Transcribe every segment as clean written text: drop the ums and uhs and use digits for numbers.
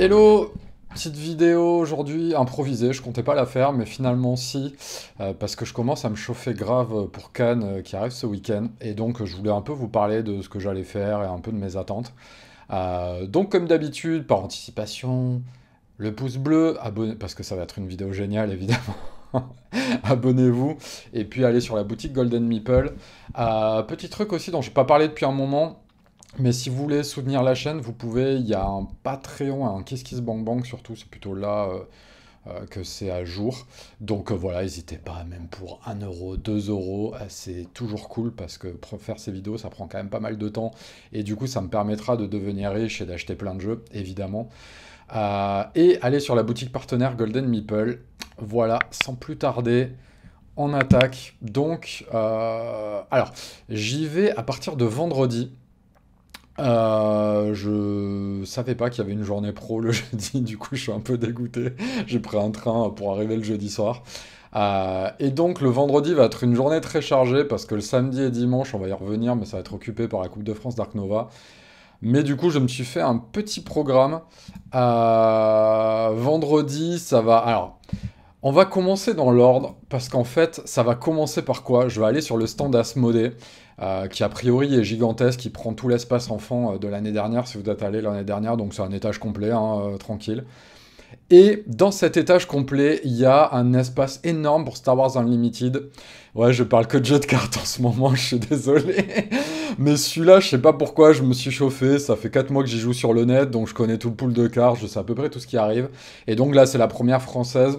Hello! Petite vidéo aujourd'hui improvisée, je comptais pas la faire, mais finalement si, parce que je commence à me chauffer grave pour Cannes qui arrive ce week-end, et donc je voulais un peu vous parler de ce que j'allais faire et un peu de mes attentes. Donc comme d'habitude, par anticipation, le pouce bleu, parce que ça va être une vidéo géniale évidemment. Abonnez-vous et puis allez sur la boutique Golden Meeple. Petit truc aussi dont j'ai pas parlé depuis un moment, mais si vous voulez soutenir la chaîne, vous pouvez. Il y a un Patreon, un KissKissBankBank surtout, c'est plutôt là que c'est à jour. Donc voilà, n'hésitez pas, même pour 1 euro, 2 euros, c'est toujours cool parce que pour faire ces vidéos, ça prend quand même pas mal de temps. Et du coup, ça me permettra de devenir riche et d'acheter plein de jeux, évidemment. Et allez sur la boutique partenaire Golden Meeple. Voilà, sans plus tarder, on attaque. Donc, alors, j'y vais à partir de vendredi. Je savais pas qu'il y avait une journée pro le jeudi, du coup je suis un peu dégoûté. J'ai pris un train pour arriver le jeudi soir. Et donc le vendredi va être une journée très chargée parce que le samedi et dimanche on va y revenir, mais ça va être occupé par la Coupe de France d'Arc Nova. Mais du coup je me suis fait un petit programme. Vendredi ça va. Alors on va commencer dans l'ordre, parce qu'en fait, ça va commencer par quoi? Je vais aller sur le stand Asmodée, qui a priori est gigantesque, qui prend tout l'espace enfant de l'année dernière, si vous êtes allé l'année dernière, donc c'est un étage complet, hein, tranquille. Et dans cet étage complet, il y a un espace énorme pour Star Wars Unlimited. Ouais, je parle que de jeux de cartes en ce moment, je suis désolé. Mais celui-là, je sais pas pourquoi, je me suis chauffé, ça fait 4 mois que j'y joue sur le net, donc je connais tout le pool de cartes, je sais à peu près tout ce qui arrive. Et donc là, c'est la première française.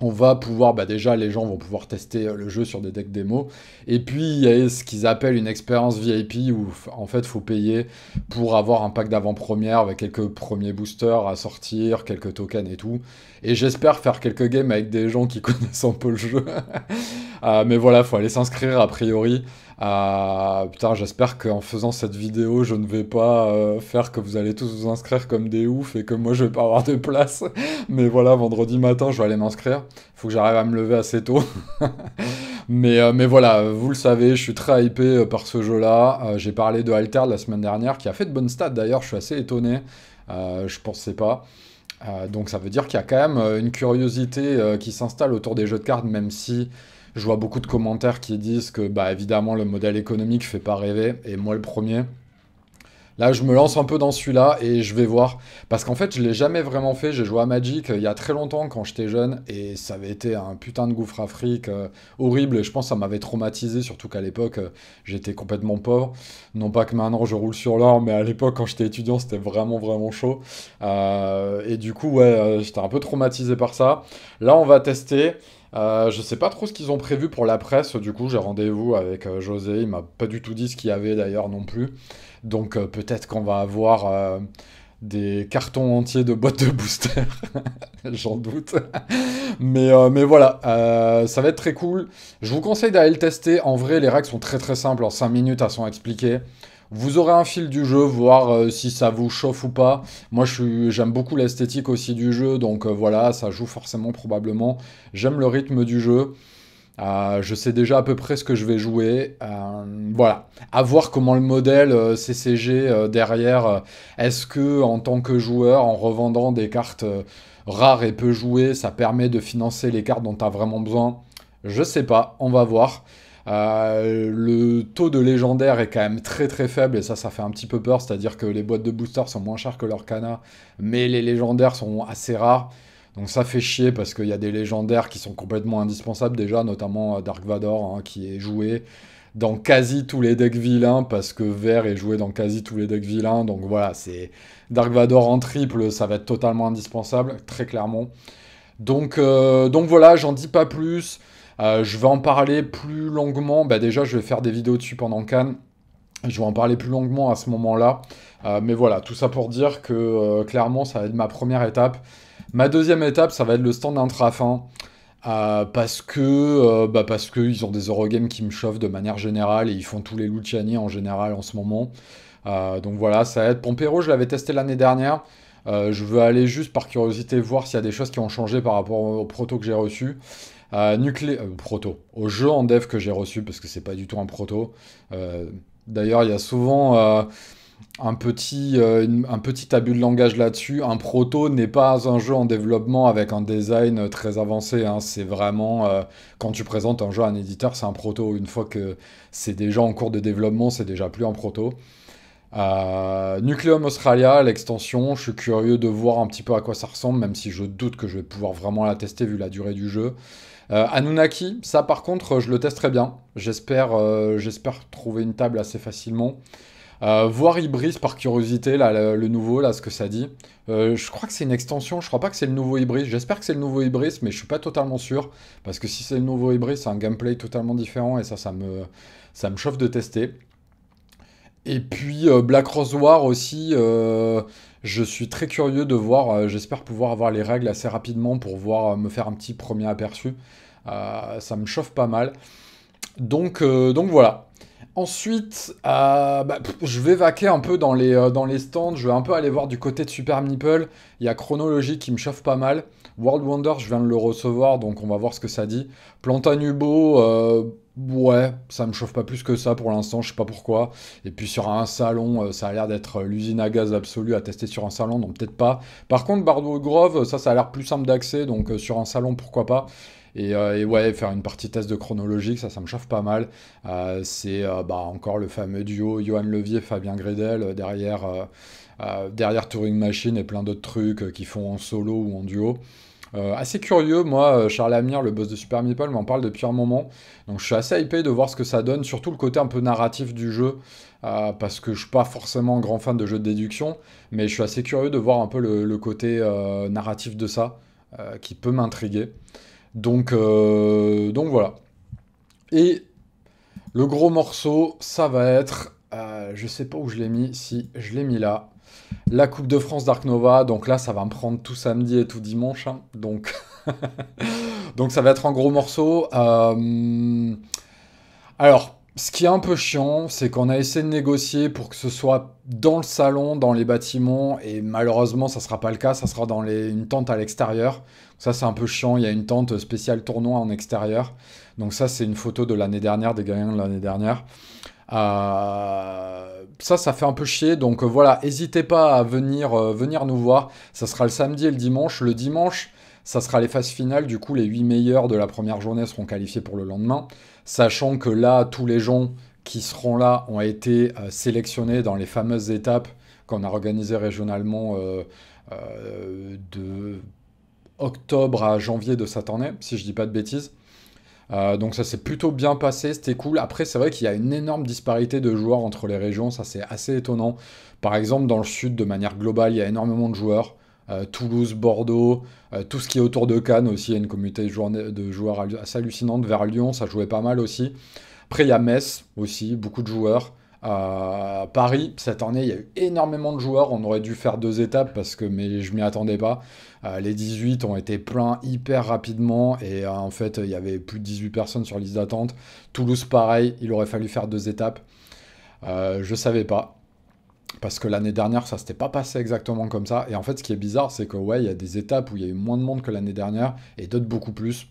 On va pouvoir, bah déjà, les gens vont pouvoir tester le jeu sur des decks démo. Et puis, il y a ce qu'ils appellent une expérience VIP où, en fait, il faut payer pour avoir un pack d'avant-première avec quelques premiers boosters à sortir, quelques tokens et tout. Et j'espère faire quelques games avec des gens qui connaissent un peu le jeu. Mais voilà, faut aller s'inscrire a priori. Putain, j'espère qu'en faisant cette vidéo, je ne vais pas faire que vous allez tous vous inscrire comme des oufs et que moi je vais pas avoir de place. Mais voilà, vendredi matin, je vais aller m'inscrire. Faut que j'arrive à me lever assez tôt. Mais voilà, vous le savez, je suis très hypé par ce jeu-là. J'ai parlé de Alter la semaine dernière, qui a fait de bonnes stats d'ailleurs, je suis assez étonné. Je pensais pas. Donc ça veut dire qu'il y a quand même une curiosité qui s'installe autour des jeux de cartes, même si je vois beaucoup de commentaires qui disent que, bah, évidemment, le modèle économique fait pas rêver, et moi le premier. Là, je me lance un peu dans celui-là et je vais voir. Parce qu'en fait, je l'ai jamais vraiment fait. J'ai joué à Magic il y a très longtemps quand j'étais jeune et ça avait été un putain de gouffre afrique horrible. Et je pense que ça m'avait traumatisé, surtout qu'à l'époque, j'étais complètement pauvre. Non pas que maintenant je roule sur l'or, mais à l'époque, quand j'étais étudiant, c'était vraiment, vraiment chaud. Et du coup, ouais, j'étais un peu traumatisé par ça. Là, on va tester. Je sais pas trop ce qu'ils ont prévu pour la presse. Du coup, j'ai rendez-vous avec José. Il m'a pas du tout dit ce qu'il y avait d'ailleurs non plus. Donc peut-être qu'on va avoir des cartons entiers de boîtes de boosters, j'en doute. Mais voilà, ça va être très cool. Je vous conseille d'aller le tester. En vrai, les règles sont très très simples. En 5 minutes, elles sont expliquées. Vous aurez un fil du jeu, voir si ça vous chauffe ou pas. Moi, j'aime beaucoup l'esthétique aussi du jeu, donc voilà, ça joue forcément probablement. J'aime le rythme du jeu. Je sais déjà à peu près ce que je vais jouer. Voilà. À voir comment le modèle CCG derrière. Est-ce que, en tant que joueur, en revendant des cartes rares et peu jouées, ça permet de financer les cartes dont tu as vraiment besoin? Je sais pas. On va voir. Le taux de légendaire est quand même très très faible et ça fait un petit peu peur. C'est-à-dire que les boîtes de boosters sont moins chères que leur cana, mais les légendaires sont assez rares. Donc ça fait chier parce qu'il y a des légendaires qui sont complètement indispensables déjà, notamment Dark Vador, hein, qui est joué dans quasi tous les decks vilains parce que vert est joué dans quasi tous les decks vilains. Donc voilà, c'est Dark Vador en triple, ça va être totalement indispensable, très clairement. Donc voilà, j'en dis pas plus. Je vais en parler plus longuement. Bah déjà, je vais faire des vidéos dessus pendant Cannes. Je vais en parler plus longuement à ce moment-là. Mais voilà, tout ça pour dire que clairement, ça va être ma première étape. Ma deuxième étape, ça va être le stand Intrafin. Parce que ils ont des Eurogames qui me chauffent de manière générale et ils font tous les Luciani en général en ce moment. Donc voilà, ça va être Pampero, je l'avais testé l'année dernière. Je veux aller juste par curiosité voir s'il y a des choses qui ont changé par rapport au proto que j'ai reçu. Proto, au jeu en dev que j'ai reçu, parce que c'est pas du tout un proto. D'ailleurs, il y a souvent un petit abus de langage là-dessus. Un proto n'est pas un jeu en développement avec un design très avancé, hein. C'est vraiment, quand tu présentes un jeu à un éditeur, c'est un proto. Une fois que c'est déjà en cours de développement, c'est déjà plus un proto. Nucleum Australia, l'extension, je suis curieux de voir un petit peu à quoi ça ressemble, même si je doute que je vais pouvoir vraiment la tester vu la durée du jeu. Anunnaki, ça par contre, je le testerai bien. J'espère trouver une table assez facilement. Voir Ibris par curiosité, là, le nouveau, là, ce que ça dit. Je crois que c'est une extension, je crois pas que c'est le nouveau Ibris. J'espère que c'est le nouveau Ibris, mais je suis pas totalement sûr. Parce que si c'est le nouveau Ibris, c'est un gameplay totalement différent et ça me chauffe de tester. Et puis Black Rose War aussi, je suis très curieux de voir, j'espère pouvoir avoir les règles assez rapidement pour voir me faire un petit premier aperçu. Ça me chauffe pas mal. Donc voilà. Ensuite, je vais vaquer un peu dans les stands. Je vais un peu aller voir du côté de Super Meeple. Il y a Chronology qui me chauffe pas mal. World Wonder, je viens de le recevoir, donc on va voir ce que ça dit. Plantanubo, ouais, ça me chauffe pas plus que ça pour l'instant, je sais pas pourquoi. Et puis sur un salon, ça a l'air d'être l'usine à gaz absolue à tester sur un salon, donc peut-être pas. Par contre, Bardo Grove, ça a l'air plus simple d'accès, donc sur un salon, pourquoi pas. Et ouais, faire une partie test de chronologique, ça me chauffe pas mal. C'est encore le fameux duo Johan Levier, Fabien Gredel, derrière Turing Machine et plein d'autres trucs qui font en solo ou en duo. Assez curieux, moi, Charles Amir, le boss de Super Meeple, m'en parle depuis un moment. Donc je suis assez hypé de voir ce que ça donne, surtout le côté un peu narratif du jeu, parce que je suis pas forcément grand fan de jeux de déduction, mais je suis assez curieux de voir un peu le côté narratif de ça, qui peut m'intriguer. Donc voilà. Et le gros morceau, ça va être, je sais pas où je l'ai mis, si je l'ai mis là, la Coupe de France Dark Nova. Donc là, ça va me prendre tout samedi et tout dimanche, hein. Donc ça va être un gros morceau. Alors, ce qui est un peu chiant, c'est qu'on a essayé de négocier pour que ce soit dans le salon, dans les bâtiments, et malheureusement, ça sera pas le cas, ça sera dans une tente à l'extérieur. Ça, c'est un peu chiant, il y a une tente spéciale tournoi en extérieur. Donc ça, c'est une photo de l'année dernière, des gagnants de l'année dernière. Ça fait un peu chier, donc voilà, n'hésitez pas à venir nous voir. Ça sera le samedi et le dimanche. Le dimanche, ça sera les phases finales, du coup les 8 meilleurs de la première journée seront qualifiés pour le lendemain. Sachant que là, tous les gens qui seront là ont été sélectionnés dans les fameuses étapes qu'on a organisées régionalement de octobre à janvier de cette année, si je dis pas de bêtises. Donc ça s'est plutôt bien passé, c'était cool. Après, c'est vrai qu'il y a une énorme disparité de joueurs entre les régions, ça c'est assez étonnant. Par exemple, dans le sud, de manière globale, il y a énormément de joueurs. Toulouse, Bordeaux, tout ce qui est autour de Cannes aussi, il y a une communauté de joueurs assez hallucinante. Vers Lyon, ça jouait pas mal aussi. Après, il y a Metz aussi, beaucoup de joueurs. Paris, cette année, il y a eu énormément de joueurs. On aurait dû faire deux étapes mais je m'y attendais pas. Les 18 ont été pleins hyper rapidement et en fait, il y avait plus de 18 personnes sur liste d'attente. Toulouse, pareil, il aurait fallu faire deux étapes. Je savais pas. Parce que l'année dernière, ça s'était pas passé exactement comme ça. Et en fait, ce qui est bizarre, c'est que ouais, il y a des étapes où il y a eu moins de monde que l'année dernière et d'autres beaucoup plus.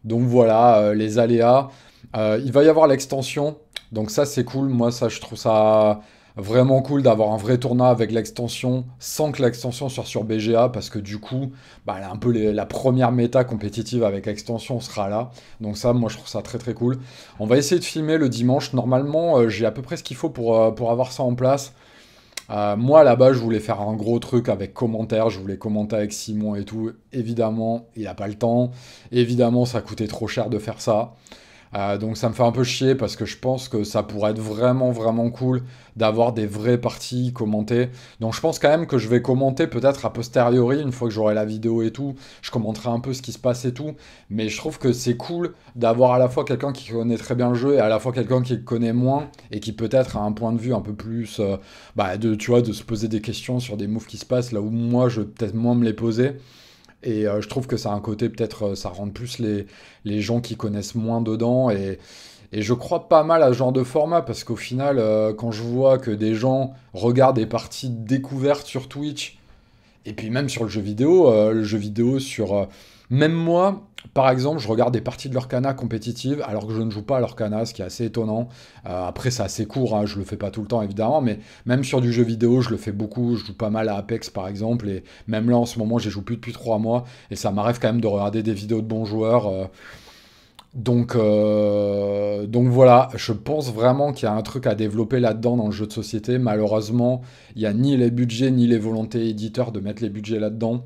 Donc voilà, les aléas. Il va y avoir l'extension. Donc ça, c'est cool. Moi, ça, je trouve ça vraiment cool d'avoir un vrai tournoi avec l'extension sans que l'extension soit sur BGA parce que du coup, un peu la première méta compétitive avec l'extension sera là. Donc ça, moi, je trouve ça très très cool. On va essayer de filmer le dimanche. Normalement, j'ai à peu près ce qu'il faut pour avoir ça en place. Moi, là-bas, je voulais faire un gros truc avec commentaires, je voulais commenter avec Simon et tout. Évidemment, il n'a pas le temps. Évidemment, ça coûtait trop cher de faire ça. Donc ça me fait un peu chier parce que je pense que ça pourrait être vraiment vraiment cool d'avoir des vraies parties commentées. Donc je pense quand même que je vais commenter peut-être a posteriori, une fois que j'aurai la vidéo et tout, je commenterai un peu ce qui se passe et tout. Mais je trouve que c'est cool d'avoir à la fois quelqu'un qui connaît très bien le jeu et à la fois quelqu'un qui le connaît moins et qui peut-être a un point de vue un peu plus, tu vois, de se poser des questions sur des moves qui se passent là où moi je vais peut-être moins me les poser. Et je trouve que ça a un côté, peut-être, ça rend plus les gens qui connaissent moins dedans. Et je crois pas mal à ce genre de format, parce qu'au final, quand je vois que des gens regardent des parties découvertes sur Twitch, Et puis même sur le jeu vidéo sur... même moi, par exemple, je regarde des parties de l'Orcana compétitive alors que je ne joue pas à l'Orcana, ce qui est assez étonnant. Après, c'est assez court, hein, je le fais pas tout le temps évidemment, mais même sur du jeu vidéo, je le fais beaucoup. Je joue pas mal à Apex par exemple, et même là en ce moment, j'y joue plus depuis 3 mois, et ça m'arrive quand même de regarder des vidéos de bons joueurs. Donc voilà, je pense vraiment qu'il y a un truc à développer là-dedans dans le jeu de société. Malheureusement, il n'y a ni les budgets ni les volontés éditeurs de mettre les budgets là-dedans.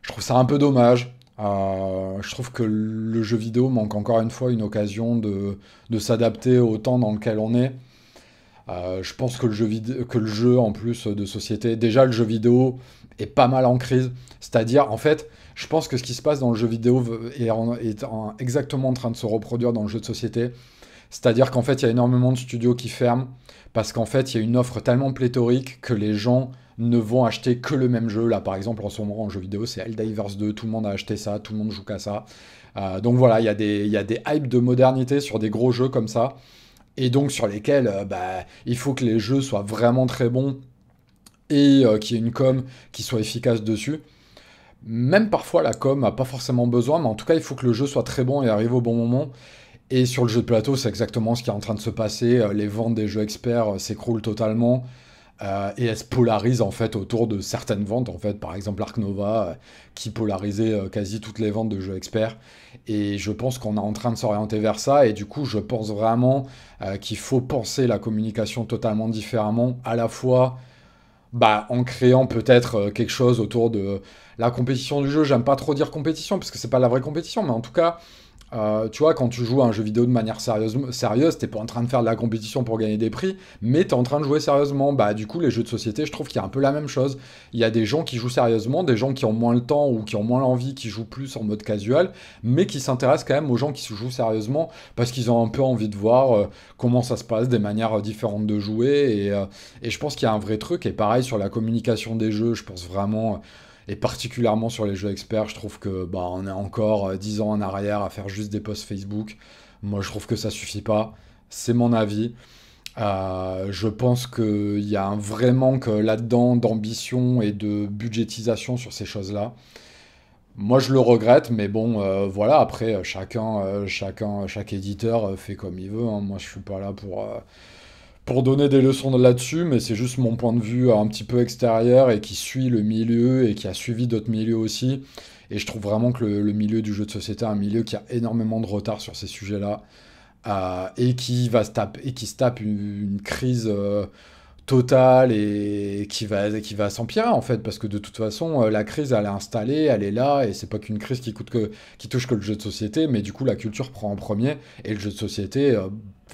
Je trouve ça un peu dommage. Je trouve que le jeu vidéo manque encore une fois une occasion de s'adapter au temps dans lequel on est. Je pense que que le jeu en plus de société, déjà le jeu vidéo est pas mal en crise. C'est-à-dire, en fait, je pense que ce qui se passe dans le jeu vidéo exactement en train de se reproduire dans le jeu de société. C'est-à-dire qu'en fait, il y a énormément de studios qui ferment parce qu'en fait, il y a une offre tellement pléthorique que les gens ne vont acheter que le même jeu. Là, par exemple, en ce moment, en jeu vidéo, c'est Helldivers 2, tout le monde a acheté ça, tout le monde joue qu'à ça. Donc voilà, il y a des hypes de modernité sur des gros jeux comme ça, et donc sur lesquels bah, il faut que les jeux soient vraiment très bons et qu'il y ait une com qui soit efficace dessus. Même parfois, la com n'a pas forcément besoin, mais en tout cas, il faut que le jeu soit très bon et arrive au bon moment. Et sur le jeu de plateau, c'est exactement ce qui est en train de se passer. Les ventes des jeux experts s'écroulent totalement. Et elles se polarisent en fait autour de certaines ventes. En fait, par exemple, Ark Nova, qui polarisait quasi toutes les ventes de jeux experts. Et je pense qu'on est en train de s'orienter vers ça. Et du coup, je pense vraiment qu'il faut penser la communication totalement différemment. À la fois bah, en créant peut-être quelque chose autour de la compétition du jeu. J'aime pas trop dire compétition, parce que c'est pas la vraie compétition. Mais en tout cas, tu vois, quand tu joues à un jeu vidéo de manière sérieuse, t'es pas en train de faire de la compétition pour gagner des prix, mais t'es en train de jouer sérieusement. Bah, du coup, les jeux de société, je trouve qu'il y a un peu la même chose. Il y a des gens qui jouent sérieusement, des gens qui ont moins le temps ou qui ont moins l'envie, qui jouent plus en mode casual, mais qui s'intéressent quand même aux gens qui se jouent sérieusement parce qu'ils ont un peu envie de voir comment ça se passe, des manières différentes de jouer. Et je pense qu'il y a un vrai truc. Et pareil, sur la communication des jeux, je pense vraiment. Et particulièrement sur les jeux experts, je trouve que bah, on est encore 10 ans en arrière à faire juste des posts Facebook. Moi, je trouve que ça suffit pas. C'est mon avis. Je pense qu'il y a un vrai manque là-dedans d'ambition et de budgétisation sur ces choses-là. Moi, je le regrette, mais bon, voilà. Après, chaque éditeur fait comme il veut, hein. Moi, je suis pas là pour donner des leçons là-dessus, mais c'est juste mon point de vue un petit peu extérieur et qui suit le milieu et qui a suivi d'autres milieux aussi. Et je trouve vraiment que le milieu du jeu de société est un milieu qui a énormément de retard sur ces sujets-là, et qui se tape une crise totale et qui va s'empirer en fait, parce que de toute façon, la crise elle est installée, elle est là, et c'est pas qu'une crise qui touche que le jeu de société, mais du coup la culture prend en premier, et le jeu de société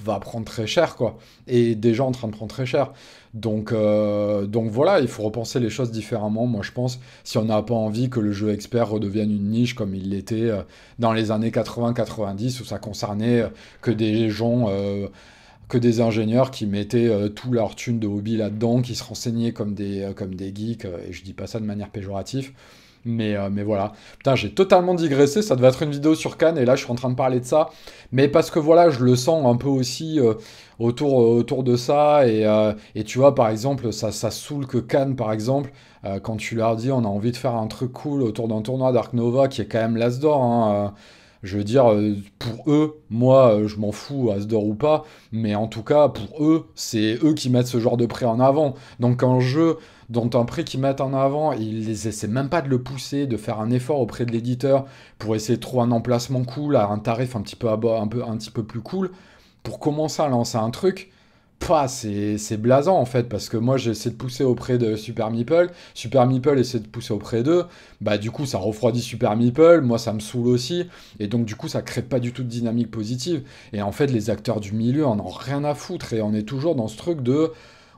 va prendre très cher quoi, et déjà en train de prendre très cher. Donc voilà, il faut repenser les choses différemment, moi je pense, si on n'a pas envie que le jeu expert redevienne une niche comme il l'était dans les années 80-90, où ça concernait que des gens que des ingénieurs qui mettaient tout leur thune de hobby là-dedans, qui se renseignaient comme des geeks, et je dis pas ça de manière péjorative, mais voilà. Putain, j'ai totalement digressé, ça devait être une vidéo sur Cannes, et là je suis en train de parler de ça, mais parce que voilà, je le sens un peu aussi autour de ça, et tu vois, par exemple, ça saoule que Cannes, par exemple, quand tu leur dis on a envie de faire un truc cool autour d'un tournoi d'Ark Nova, qui est quand même l'As d'or, hein, je veux dire, pour eux, moi, je m'en fous, Asdor ou pas, mais en tout cas, pour eux, c'est eux qui mettent ce genre de prix en avant. Donc un jeu dont un prix qu'ils mettent en avant, ils essaient même pas de le pousser, de faire un effort auprès de l'éditeur pour essayer de trouver un emplacement cool, à un tarif un petit peu, un petit peu plus cool, pour commencer à lancer un truc. Pah, c'est blasant en fait, parce que moi j'ai essayé de pousser auprès de Super Meeple essaie de pousser auprès d'eux, bah du coup ça refroidit Super Meeple, moi ça me saoule aussi, et donc du coup ça crée pas du tout de dynamique positive, et en fait les acteurs du milieu en ont rien à foutre, et on est toujours dans ce truc de,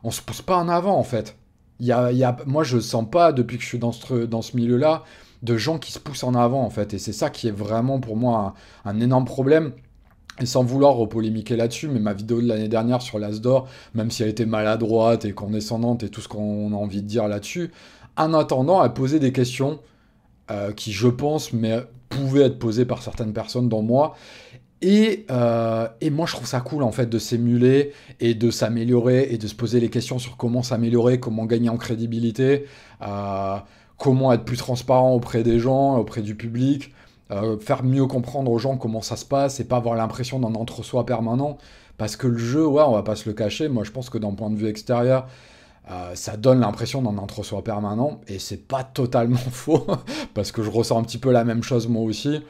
on se pousse pas en avant en fait. Moi je sens pas, depuis que je suis dans ce milieu-là, de gens qui se poussent en avant en fait, et c'est ça qui est vraiment pour moi un énorme problème. Et sans vouloir repolémiquer là-dessus, mais ma vidéo de l'année dernière sur l'As d'Or, même si elle était maladroite et condescendante et tout ce qu'on a envie de dire là-dessus, en attendant, elle posait des questions qui, je pense, mais pouvaient être posées par certaines personnes, dont moi, Et moi, je trouve ça cool, en fait, de s'émuler et de s'améliorer et de se poser les questions sur comment s'améliorer, comment gagner en crédibilité, euh, comment être plus transparent auprès des gens, auprès du public, faire mieux comprendre aux gens comment ça se passe et pas avoir l'impression d'un entre-soi permanent. Parce que le jeu, ouais, on va pas se le cacher, moi, je pense que d'un point de vue extérieur, ça donne l'impression d'un entre-soi permanent et c'est pas totalement faux, parce que je ressens un petit peu la même chose moi aussi.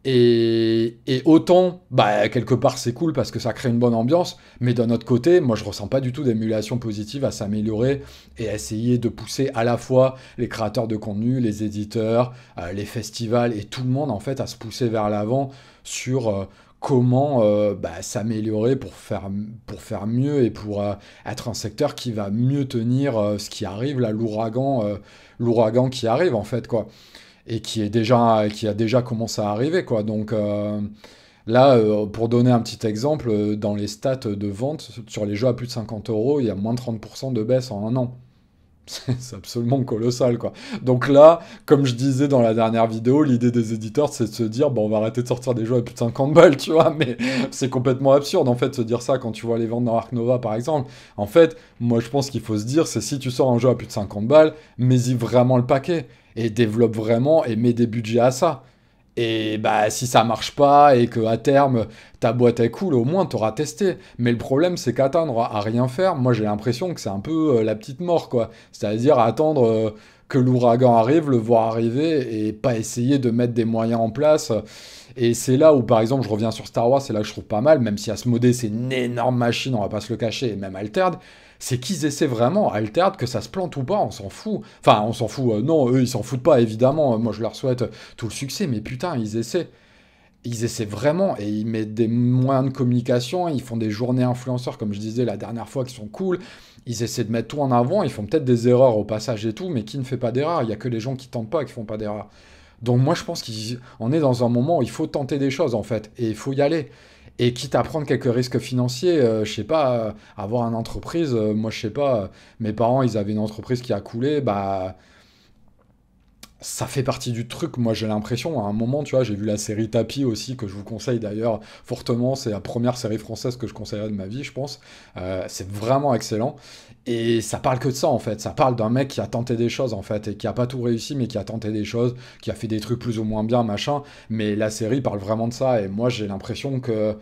Et autant, bah, quelque part, c'est cool parce que ça crée une bonne ambiance, mais d'un autre côté, moi, je ressens pas du tout d'émulation positive à s'améliorer et à essayer de pousser à la fois les créateurs de contenu, les éditeurs, les festivals et tout le monde, en fait, à se pousser vers l'avant sur comment bah, s'améliorer pour faire mieux et pour être un secteur qui va mieux tenir ce qui arrive, là, l'ouragan qui arrive, en fait, quoi et qui a déjà commencé à arriver, quoi. Donc là, pour donner un petit exemple, dans les stats de vente sur les jeux à plus de 50 euros, il y a moins de 30% de baisse en un an. C'est absolument colossal, quoi. Donc là, comme je disais dans la dernière vidéo, l'idée des éditeurs, c'est de se dire, bon, on va arrêter de sortir des jeux à plus de 50 balles, tu vois, mais c'est complètement absurde, en fait, de se dire ça quand tu vois les ventes dans Ark Nova, par exemple. En fait, moi, je pense qu'il faut se dire, c'est si tu sors un jeu à plus de 50 balles, mets-y vraiment le paquet, et développe vraiment, et mets des budgets à ça. Et bah si ça marche pas et que à terme ta boîte est cool, au moins t'auras testé. Mais le problème c'est qu'attendre à rien faire, moi j'ai l'impression que c'est un peu la petite mort quoi. C'est-à-dire attendre que l'ouragan arrive, le voir arriver et pas essayer de mettre des moyens en place. Et c'est là où par exemple je reviens sur Star Wars, c'est là que je trouve pas mal, même si Asmodée c'est une énorme machine, on va pas se le cacher, et même Altered, c'est qu'ils essaient vraiment, Altered, que ça se plante ou pas, on s'en fout. Enfin, on s'en fout, non, eux, ils s'en foutent pas, évidemment. Moi, je leur souhaite tout le succès, mais putain, ils essaient. Ils essaient vraiment, et ils mettent des moyens de communication, ils font des journées influenceurs, comme je disais la dernière fois, qui sont cool. Ils essaient de mettre tout en avant, ils font peut-être des erreurs au passage et tout, mais qui ne fait pas d'erreur? Il y a que les gens qui tentent pas qui font pas d'erreur. Donc moi, je pense qu'on est dans un moment où il faut tenter des choses, en fait, et il faut y aller. Et quitte à prendre quelques risques financiers, je sais pas, avoir une entreprise, moi je sais pas, mes parents ils avaient une entreprise qui a coulé, bah ça fait partie du truc, moi j'ai l'impression, à un moment, tu vois, j'ai vu la série Tapis aussi, que je vous conseille d'ailleurs fortement, c'est la première série française que je conseillerais de ma vie, je pense. C'est vraiment excellent. Et ça parle que de ça, en fait. Ça parle d'un mec qui a tenté des choses, en fait, et qui a pas tout réussi, mais qui a tenté des choses, qui a fait des trucs plus ou moins bien, machin. Mais la série parle vraiment de ça, et moi j'ai l'impression que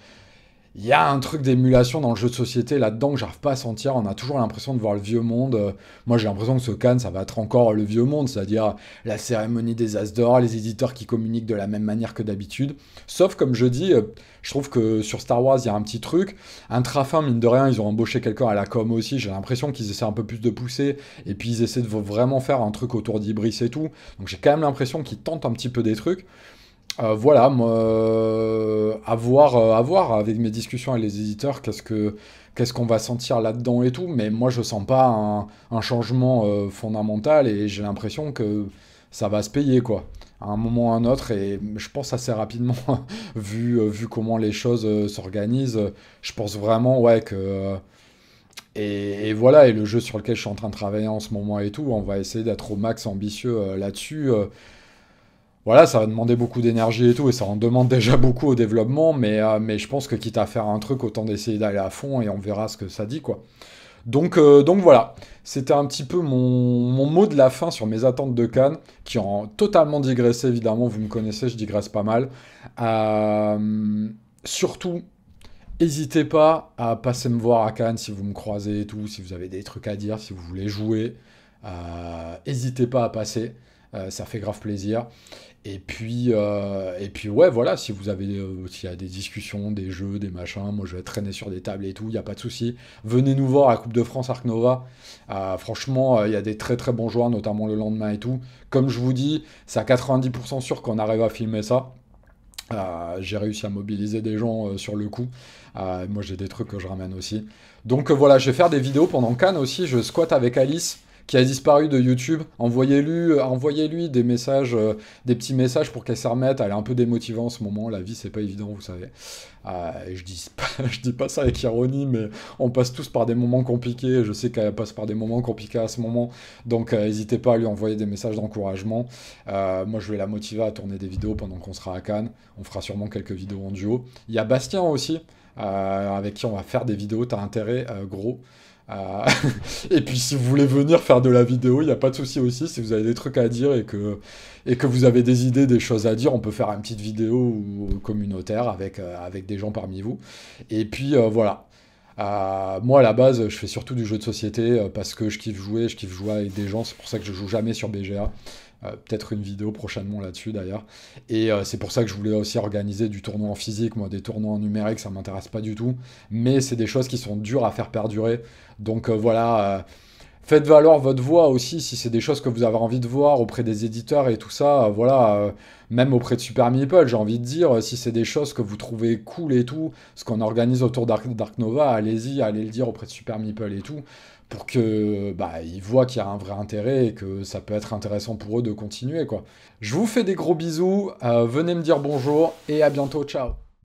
il y a un truc d'émulation dans le jeu de société là-dedans que j'arrive pas à sentir. On a toujours l'impression de voir le vieux monde. Moi, j'ai l'impression que ce Cannes, ça va être encore le vieux monde, c'est-à-dire la cérémonie des As d'or, les éditeurs qui communiquent de la même manière que d'habitude. Sauf, comme je dis, je trouve que sur Star Wars, il y a un petit truc. Un Trafin, mine de rien, ils ont embauché quelqu'un à la com aussi. J'ai l'impression qu'ils essaient un peu plus de pousser. Et puis, ils essaient de vraiment faire un truc autour d'Ibris et tout. Donc, j'ai quand même l'impression qu'ils tentent un petit peu des trucs. Voilà, moi, à voir avec mes discussions avec les éditeurs, qu'est-ce qu'on va sentir là-dedans et tout, mais moi je sens pas un changement fondamental et j'ai l'impression que ça va se payer quoi, à un moment ou à un autre et je pense assez rapidement, vu comment les choses s'organisent, je pense vraiment ouais que et voilà, et le jeu sur lequel je suis en train de travailler en ce moment et tout, on va essayer d'être au max ambitieux là-dessus. Voilà, ça va demander beaucoup d'énergie et tout, et ça en demande déjà beaucoup au développement, mais je pense que quitte à faire un truc, autant d'essayer d'aller à fond et on verra ce que ça dit, quoi. Donc voilà, c'était un petit peu mon mot de la fin sur mes attentes de Cannes, qui ont totalement digressé, évidemment, vous me connaissez, je digresse pas mal. Surtout, n'hésitez pas à passer me voir à Cannes si vous me croisez et tout, si vous avez des trucs à dire, si vous voulez jouer. N'hésitez pas à passer, ça fait grave plaisir. Et puis ouais, voilà, si vous avez, s'il y a des discussions, des jeux, des machins, moi je vais traîner sur des tables et tout, il n'y a pas de souci. Venez nous voir à la Coupe de France Arc Nova. Franchement, il y a des très très bons joueurs, notamment le lendemain et tout. Comme je vous dis, c'est à 90% sûr qu'on arrive à filmer ça. J'ai réussi à mobiliser des gens sur le coup. Moi j'ai des trucs que je ramène aussi. Donc voilà, je vais faire des vidéos pendant Cannes aussi. Je squatte avec Alice, qui a disparu de YouTube. Envoyez-lui des messages, des petits messages pour qu'elle s'y remette. Elle est un peu démotivée en ce moment. La vie, c'est pas évident, vous savez. Et je dis pas ça avec ironie, mais on passe tous par des moments compliqués. Je sais qu'elle passe par des moments compliqués à ce moment. Donc, n'hésitez pas à lui envoyer des messages d'encouragement. Moi, je vais la motiver à tourner des vidéos pendant qu'on sera à Cannes. On fera sûrement quelques vidéos en duo. Il y a Bastien aussi, avec qui on va faire des vidéos. T'as intérêt, gros. Euh, et puis si vous voulez venir faire de la vidéo, il n'y a pas de souci aussi. Si vous avez des trucs à dire et que vous avez des idées, des choses à dire, on peut faire une petite vidéo communautaire avec des gens parmi vous. Et puis voilà. Moi à la base, je fais surtout du jeu de société parce que je kiffe jouer avec des gens. C'est pour ça que je joue jamais sur BGA. Peut-être une vidéo prochainement là-dessus d'ailleurs. Et c'est pour ça que je voulais aussi organiser du tournoi en physique. Moi, des tournois en numérique, ça m'intéresse pas du tout. Mais c'est des choses qui sont dures à faire perdurer. Donc voilà, faites valoir votre voix aussi si c'est des choses que vous avez envie de voir auprès des éditeurs et tout ça. Voilà, même auprès de Super Meeple, j'ai envie de dire, si c'est des choses que vous trouvez cool et tout, ce qu'on organise autour Dark Nova, allez-y, allez le dire auprès de Super Meeple et tout, pour que bah, ils voient qu'il y a un vrai intérêt et que ça peut être intéressant pour eux de continuer, quoi. Je vous fais des gros bisous, venez me dire bonjour et à bientôt, ciao.